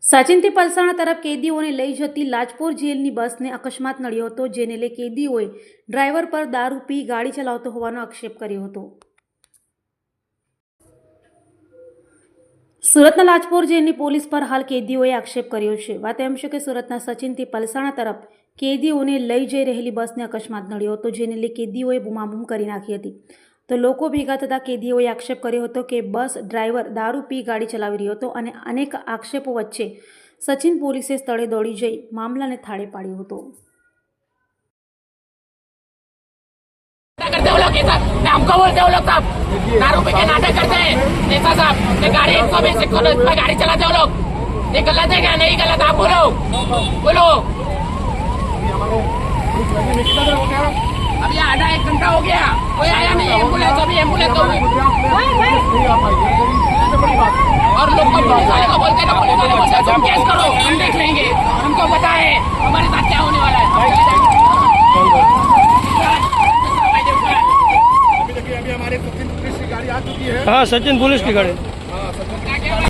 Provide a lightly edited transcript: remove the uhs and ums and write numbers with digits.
સચિનથી પલસાણા તરફ કેદીઓને લઈ જતી લાજપોર જેલની બસને અકસ્માત નડ્યો હતો, જેને લઈ કેદીઓએ ડ્રાઈવર પર દારૂ પી ગાડી ચલાવતો હોવાનો આક્ષેપ કર્યો હતો। સુરતના લાજપોર જેલની પોલીસ પર હાલ કેદીઓએ આક્ષેપ કર્યો છે। વાત એમ છે કે સુરતના સચિનથી પલસાણા તરફ કેદીઓને લઈ જઈ રહેલી બસને અકસ્માત નડ્યો હતો, જેને લઈ કેદીઓએ બૂમાબૂમ કરી નાખી હતી। તો લોકો ભેગા થતા કેદીઓએ આક્ષેપ કર્યો હતો કે બસ ડ્રાઈવર દારૂ પી ગાડી ચલાવી રહ્યો હતો અને અનેક આક્ષેપો વચ્ચે સચિન પોલીસે સ્થળે દોડી જઈ મામલાને થાળે પાડ્યો હતો। करते वो लोग ऐसा हमको बोलते वो लोग साहब दारू पी के नाटक करते हैं ऐसा साहब ये गाड़ी 120 पे गाड़ी चलाते वो लोग ये गलत है क्या नहीं गलत आप बोलो बोलो अभी आधा 1 घंटा हो गया कोई आया नहीं एम्बुलेंस अभी एम्बुलेंस और लोग को पुलिस वाले को बोलते ना पुलिस वाले बोलते तुम केस करो हम देख लेंगे हमको पता है हमारे साथ क्या होने वाला है। अभी हमारे सचिन पुलिस की गाड़ी आ चुकी है। हाँ, सचिन पुलिस की गाड़ी।